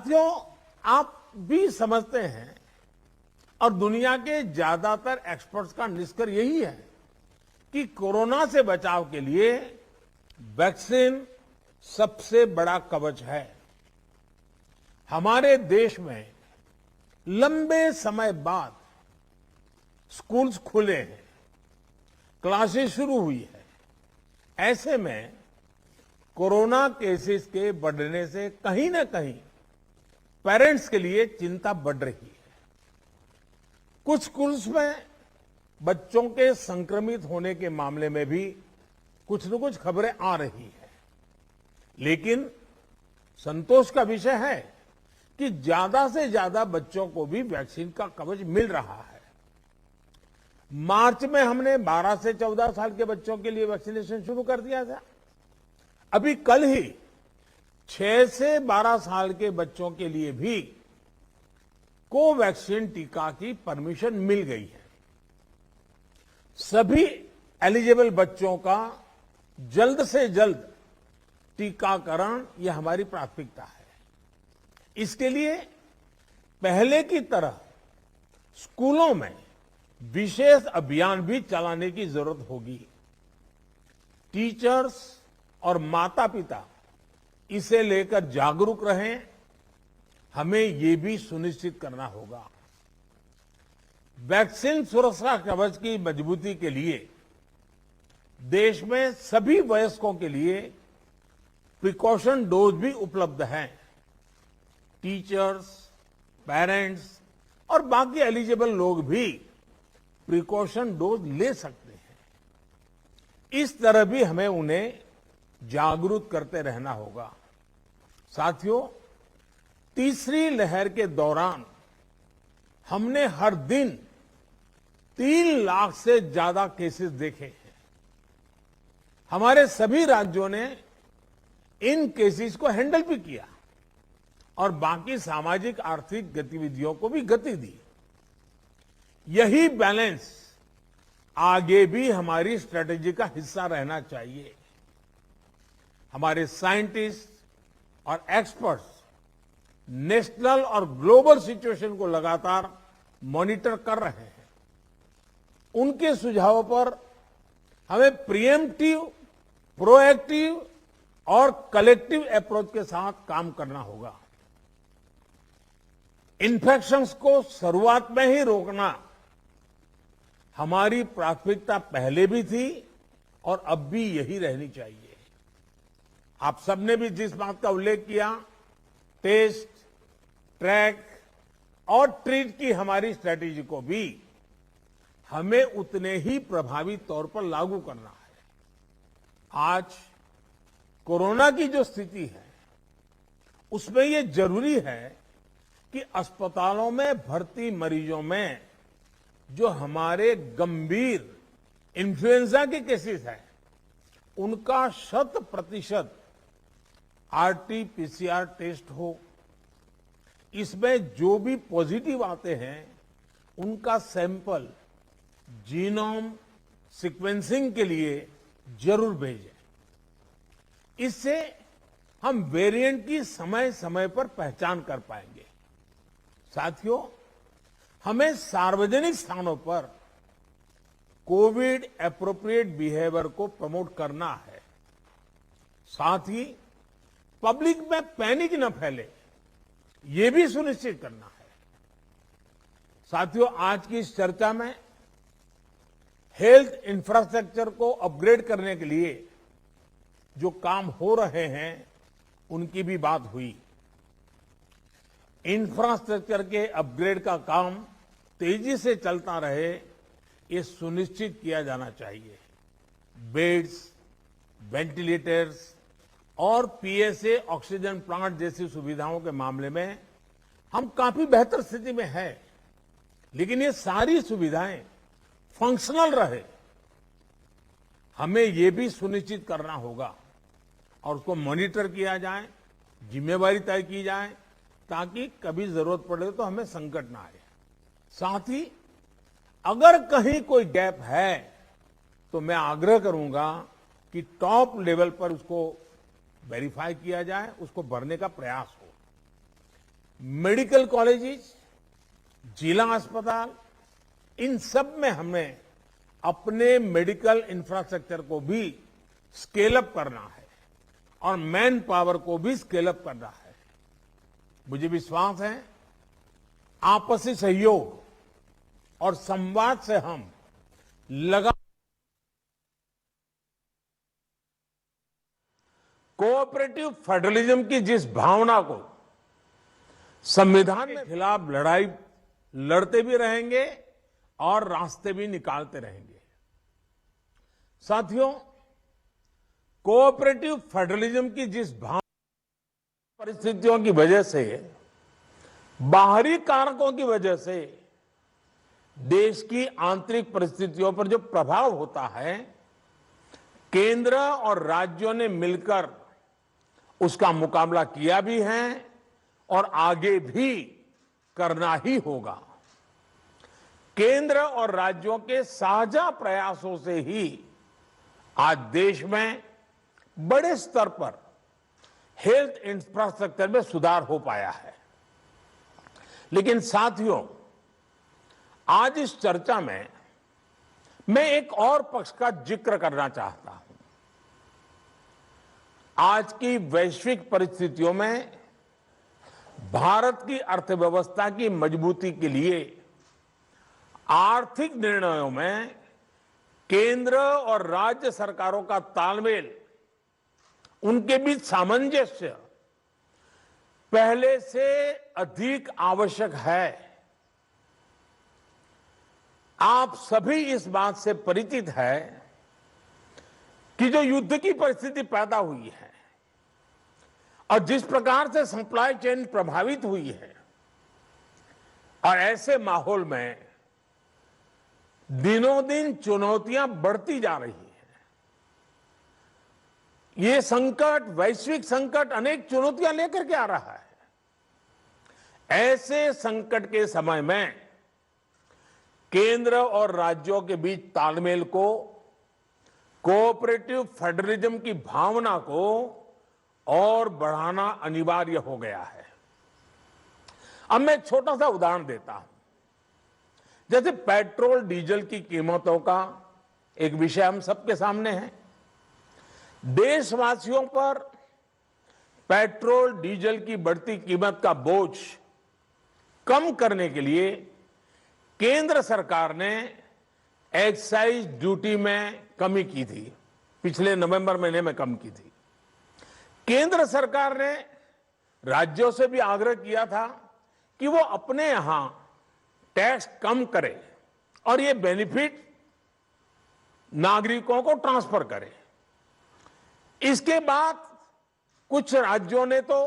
साथियों, आप भी समझते हैं और दुनिया के ज्यादातर एक्सपर्ट्स का निष्कर्ष यही है कि कोरोना से बचाव के लिए वैक्सीन सबसे बड़ा कवच है। हमारे देश में लंबे समय बाद स्कूल्स खुले हैं, क्लासेस शुरू हुई है। ऐसे में कोरोना केसेस के बढ़ने से कहीं ना कहीं पेरेंट्स के लिए चिंता बढ़ रही है। कुछ स्कूल्स में बच्चों के संक्रमित होने के मामले में भी कुछ न कुछ खबरें आ रही है, लेकिन संतोष का विषय है कि ज्यादा से ज्यादा बच्चों को भी वैक्सीन का कवच मिल रहा है। मार्च में हमने 12 से 14 साल के बच्चों के लिए वैक्सीनेशन शुरू कर दिया था। अभी कल ही 6 से 12 साल के बच्चों के लिए भी कोवैक्सीन टीका की परमिशन मिल गई है। सभी एलिजिबल बच्चों का जल्द से जल्द टीकाकरण यह हमारी प्राथमिकता है। इसके लिए पहले की तरह स्कूलों में विशेष अभियान भी चलाने की जरूरत होगी। टीचर्स और माता पिता इसे लेकर जागरूक रहें। हमें ये भी सुनिश्चित करना होगा। वैक्सीन सुरक्षा कवच की मजबूती के लिए देश में सभी वयस्कों के लिए प्रिकॉशन डोज भी उपलब्ध हैं। टीचर्स, पेरेंट्स और बाकी एलिजिबल लोग भी प्रिकॉशन डोज ले सकते हैं। इस तरह भी हमें उन्हें जागरूक करते रहना होगा। साथियों, तीसरी लहर के दौरान हमने हर दिन 3 लाख से ज्यादा केसेस देखे हैं। हमारे सभी राज्यों ने इन केसेस को हैंडल भी किया और बाकी सामाजिक आर्थिक गतिविधियों को भी गति दी। यही बैलेंस आगे भी हमारी स्ट्रेटेजी का हिस्सा रहना चाहिए। हमारे साइंटिस्ट और एक्सपर्ट्स नेशनल और ग्लोबल सिचुएशन को लगातार मॉनिटर कर रहे हैं। उनके सुझावों पर हमें प्रिएम्प्टिव, प्रोएक्टिव और कलेक्टिव अप्रोच के साथ काम करना होगा। इन्फेक्शंस को शुरुआत में ही रोकना हमारी प्राथमिकता पहले भी थी और अब भी यही रहनी चाहिए। आप सबने भी जिस बात का उल्लेख किया, टेस्ट, ट्रैक और ट्रीट की हमारी स्ट्रेटेजी को भी हमें उतने ही प्रभावी तौर पर लागू करना है। आज कोरोना की जो स्थिति है उसमें यह जरूरी है कि अस्पतालों में भर्ती मरीजों में जो हमारे गंभीर इन्फ्लुएंजा के केसेस हैं उनका 100% आरटी-पीसीआर टेस्ट हो। इसमें जो भी पॉजिटिव आते हैं उनका सैंपल जीनोम सीक्वेंसिंग के लिए जरूर भेजें। इससे हम वेरिएंट की समय समय पर पहचान कर पाएंगे। साथियों, हमें सार्वजनिक स्थानों पर कोविड एप्रोप्रिएट बिहेवियर को प्रमोट करना है। साथ ही पब्लिक में पैनिक न फैले, ये भी सुनिश्चित करना है। साथियों, आज की इस चर्चा में हेल्थ इंफ्रास्ट्रक्चर को अपग्रेड करने के लिए जो काम हो रहे हैं उनकी भी बात हुई। इंफ्रास्ट्रक्चर के अपग्रेड का काम तेजी से चलता रहे, ये सुनिश्चित किया जाना चाहिए। बेड्स, वेंटिलेटर्स और पीएसए ऑक्सीजन प्लांट जैसी सुविधाओं के मामले में हम काफी बेहतर स्थिति में हैं, लेकिन ये सारी सुविधाएं फंक्शनल रहे, हमें ये भी सुनिश्चित करना होगा और उसको मॉनिटर किया जाए, जिम्मेवारी तय की जाए, ताकि कभी जरूरत पड़े तो हमें संकट ना आए। साथ ही अगर कहीं कोई गैप है तो मैं आग्रह करूंगा कि टॉप लेवल पर उसको वेरीफाई किया जाए, उसको भरने का प्रयास हो। मेडिकल कॉलेजेस, जिला अस्पताल, इन सब में हमें अपने मेडिकल इंफ्रास्ट्रक्चर को भी स्केल अप करना है और मैन पावर को भी स्केल अप करना है। मुझे विश्वास है आपसी सहयोग और संवाद से हम लगा कोऑपरेटिव फेडरलिज्म की जिस भावना को संविधान के खिलाफ लड़ाई लड़ते भी रहेंगे और रास्ते भी निकालते रहेंगे। साथियों, कोऑपरेटिव फेडरलिज्म की जिस परिस्थितियों की वजह से, बाहरी कारकों की वजह से देश की आंतरिक परिस्थितियों पर जो प्रभाव होता है, केंद्र और राज्यों ने मिलकर उसका मुकाबला किया भी है और आगे भी करना ही होगा। केंद्र और राज्यों के साझा प्रयासों से ही आज देश में बड़े स्तर पर हेल्थ इंफ्रास्ट्रक्चर में सुधार हो पाया है। लेकिन साथियों, आज इस चर्चा में मैं एक और पक्ष का जिक्र करना चाहता हूं। आज की वैश्विक परिस्थितियों में भारत की अर्थव्यवस्था की मजबूती के लिए आर्थिक निर्णयों में केंद्र और राज्य सरकारों का तालमेल, उनके बीच सामंजस्य पहले से अधिक आवश्यक है। आप सभी इस बात से परिचित है कि जो युद्ध की परिस्थिति पैदा हुई है और जिस प्रकार से सप्लाई चेन प्रभावित हुई है, और ऐसे माहौल में दिनों दिन चुनौतियां बढ़ती जा रही हैं। ये संकट, वैश्विक संकट, अनेक चुनौतियां लेकर के आ रहा है। ऐसे संकट के समय में केंद्र और राज्यों के बीच तालमेल को, कोऑपरेटिव फेडरलिज्म की भावना को और बढ़ाना अनिवार्य हो गया है। अब मैं एक छोटा सा उदाहरण देता हूं। जैसे पेट्रोल डीजल की कीमतों का एक विषय हम सबके सामने है। देशवासियों पर पेट्रोल डीजल की बढ़ती कीमत का बोझ कम करने के लिए केंद्र सरकार ने एक्साइज ड्यूटी में कमी की थी। पिछले नवंबर महीने में कम की थी। केंद्र सरकार ने राज्यों से भी आग्रह किया था कि वो अपने यहां टैक्स कम करे और ये बेनिफिट नागरिकों को ट्रांसफर करे। इसके बाद कुछ राज्यों ने तो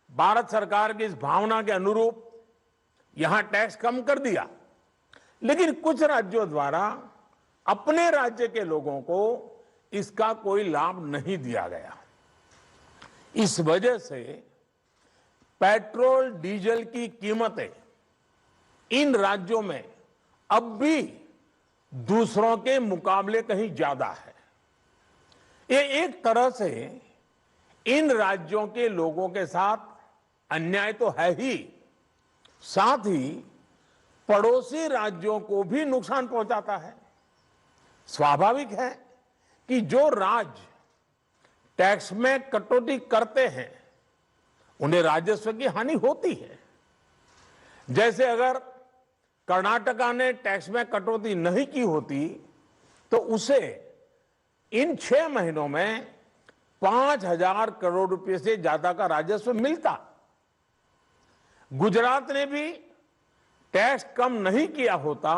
भारत सरकार की इस भावना के अनुरूप यहां टैक्स कम कर दिया, लेकिन कुछ राज्यों द्वारा अपने राज्य के लोगों को इसका कोई लाभ नहीं दिया गया। इस वजह से पेट्रोल डीजल की कीमतें इन राज्यों में अब भी दूसरों के मुकाबले कहीं ज्यादा है। ये एक तरह से इन राज्यों के लोगों के साथ अन्याय तो है ही, साथ ही पड़ोसी राज्यों को भी नुकसान पहुंचाता है। स्वाभाविक है कि जो राज्य टैक्स में कटौती करते हैं उन्हें राजस्व की हानि होती है। जैसे अगर कर्नाटका ने टैक्स में कटौती नहीं की होती तो उसे इन 6 महीनों में 5,000 करोड़ रुपए से ज्यादा का राजस्व मिलता। गुजरात ने भी टैक्स कम नहीं किया होता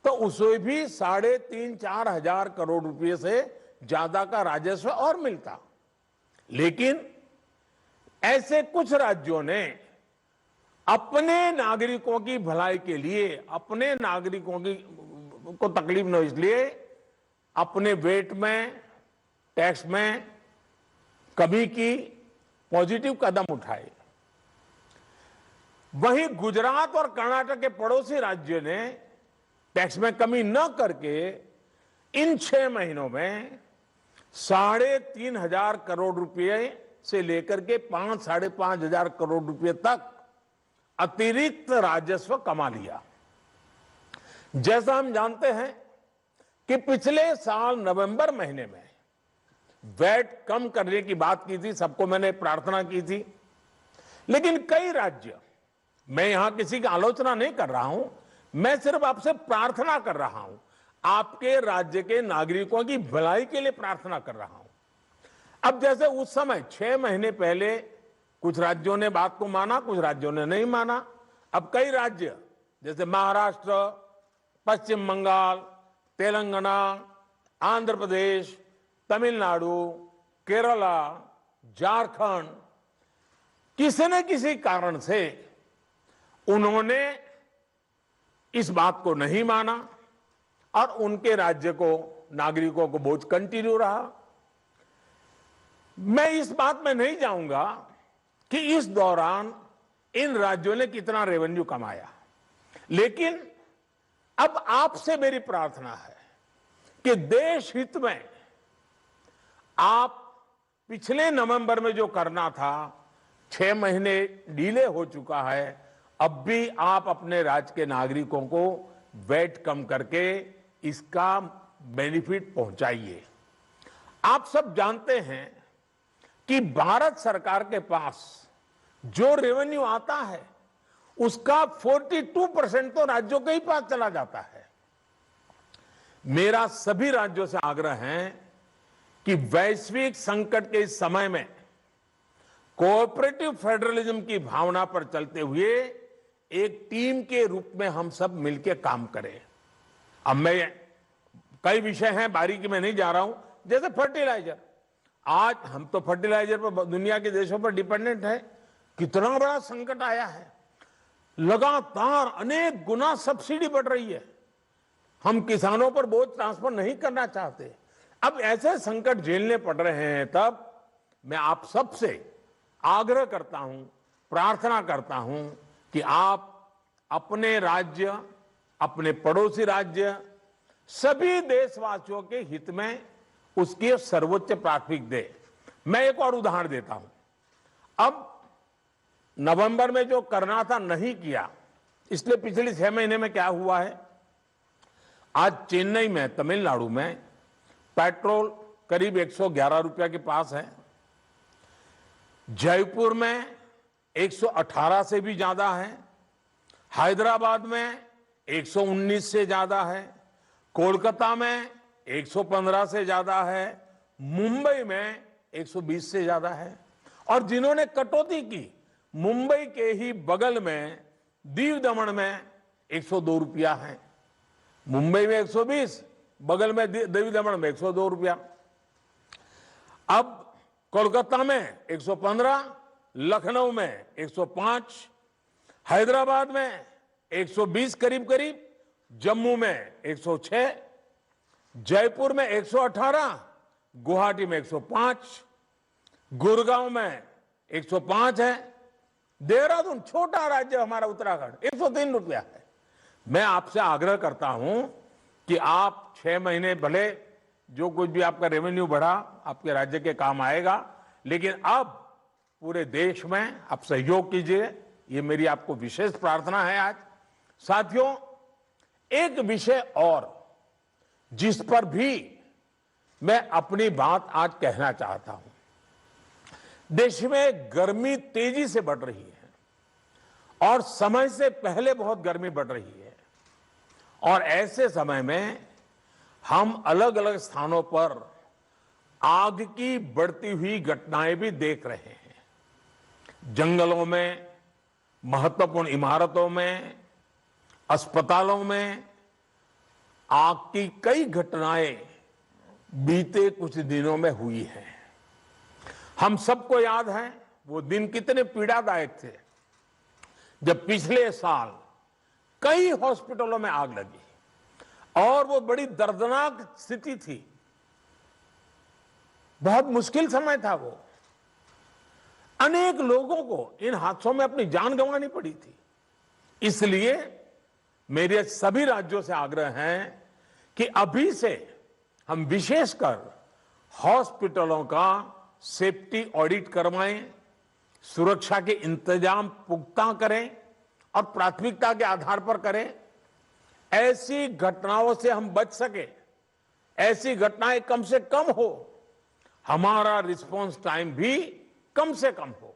तो उसे भी 3,500-4 हजार करोड़ रुपए से ज्यादा का राजस्व और मिलता। लेकिन ऐसे कुछ राज्यों ने अपने नागरिकों की भलाई के लिए, अपने नागरिकों को तकलीफ न हो इसलिए अपने वेट में, टैक्स में कमी की, पॉजिटिव कदम उठाए। वहीं गुजरात और कर्नाटक के पड़ोसी राज्यों ने टैक्स में कमी न करके इन 6 महीनों में 3,500 करोड़ रुपए से लेकर के 5,000-5,500 करोड़ रुपए तक अतिरिक्त राजस्व कमा लिया। जैसा हम जानते हैं कि पिछले साल नवंबर महीने में वैट कम करने की बात की थी, सबको मैंने प्रार्थना की थी, लेकिन कई राज्य, मैं यहां किसी की आलोचना नहीं कर रहा हूं, मैं सिर्फ आपसे प्रार्थना कर रहा हूं, आपके राज्य के नागरिकों की भलाई के लिए प्रार्थना कर रहा हूं। अब जैसे उस समय 6 महीने पहले कुछ राज्यों ने बात को माना, कुछ राज्यों ने नहीं माना। अब कई राज्य जैसे महाराष्ट्र, पश्चिम बंगाल, तेलंगाना, आंध्र प्रदेश, तमिलनाडु, केरला, झारखंड, किसी न किसी कारण से उन्होंने इस बात को नहीं माना और उनके राज्य को, नागरिकों को बोझ कंटिन्यू रहा। मैं इस बात में नहीं जाऊंगा कि इस दौरान इन राज्यों ने कितना रेवेन्यू कमाया, लेकिन अब आपसे मेरी प्रार्थना है कि देश हित में आप पिछले नवंबर में जो करना था, 6 महीने डिले हो चुका है, अब भी आप अपने राज्य के नागरिकों को वैट कम करके इसका बेनिफिट पहुंचाइए। आप सब जानते हैं कि भारत सरकार के पास जो रेवेन्यू आता है उसका 42% तो राज्यों के ही पास चला जाता है। मेरा सभी राज्यों से आग्रह है कि वैश्विक संकट के इस समय में कोऑपरेटिव फेडरलिज्म की भावना पर चलते हुए एक टीम के रूप में हम सब मिलकर काम करें। अब मैं कई विषय हैं, बारीकी में नहीं जा रहा हूं, जैसे फर्टिलाइजर। आज हम तो फर्टिलाइजर पर दुनिया के देशों पर डिपेंडेंट है। कितना बड़ा संकट आया है, लगातार अनेक गुना सब्सिडी बढ़ रही है। हम किसानों पर बोझ ट्रांसफर नहीं करना चाहते। अब ऐसे संकट झेलने पड़ रहे हैं, तब मैं आप सबसे आग्रह करता हूं, प्रार्थना करता हूं कि आप अपने राज्य, अपने पड़ोसी राज्य, सभी देशवासियों के हित में उसकी सर्वोच्च प्राथमिकता दे। मैं एक और उदाहरण देता हूं। अब नवंबर में जो करना था नहीं किया, इसलिए पिछले 6 महीने में क्या हुआ है, आज चेन्नई में, तमिलनाडु में पेट्रोल करीब 111 रुपया के पास है। जयपुर में 118 से भी ज्यादा है। हैदराबाद में 119 से ज्यादा है। कोलकाता में 115 से ज्यादा है। मुंबई में 120 से ज्यादा है। और जिन्होंने कटौती की, मुंबई के ही बगल में दीव दमन में 102 रुपया है। मुंबई में 120, बगल में दीव दमन में 102 रुपया। अब कोलकाता में 115, लखनऊ में 105, हैदराबाद में 120 करीब करीब, जम्मू में 106, जयपुर में 118, गुवाहाटी में 105, गुड़गांव में 105 है। देहरादून, छोटा राज्य हमारा उत्तराखंड, 103 रुपया है। मैं आपसे आग्रह करता हूं कि आप 6 महीने भले जो कुछ भी आपका रेवेन्यू बढ़ा आपके राज्य के काम आएगा, लेकिन अब पूरे देश में आप सहयोग कीजिए। ये मेरी आपको विशेष प्रार्थना है आज। साथियों, एक विषय और जिस पर भी मैं अपनी बात आज कहना चाहता हूं। देश में गर्मी तेजी से बढ़ रही है और समय से पहले बहुत गर्मी बढ़ रही है, और ऐसे समय में हम अलग अलग स्थानों पर आग की बढ़ती हुई घटनाएं भी देख रहे हैं। जंगलों में, महत्वपूर्ण इमारतों में, अस्पतालों में आग की कई घटनाएं बीते कुछ दिनों में हुई हैं। हम सबको याद है वो दिन कितने पीड़ादायक थे जब पिछले साल कई हॉस्पिटलों में आग लगी, और वो बड़ी दर्दनाक स्थिति थी। बहुत मुश्किल समय था वो। अनेक लोगों को इन हादसों में अपनी जान गंवानी पड़ी थी। इसलिए मेरे सभी राज्यों से आग्रह है कि अभी से हम विशेषकर हॉस्पिटलों का सेफ्टी ऑडिट करवाएं, सुरक्षा के इंतजाम पुख्ता करें, और प्राथमिकता के आधार पर करें, ऐसी घटनाओं से हम बच सके, ऐसी घटनाएं कम से कम हो, हमारा रिस्पांस टाइम भी कम से कम हो।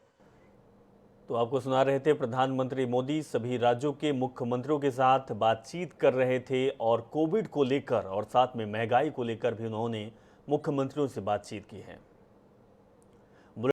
तो आपको सुना रहे थे प्रधानमंत्री मोदी सभी राज्यों के मुख्यमंत्रियों के साथ बातचीत कर रहे थे और कोविड को लेकर और साथ में महंगाई को लेकर भी उन्होंने मुख्यमंत्रियों से बातचीत की है।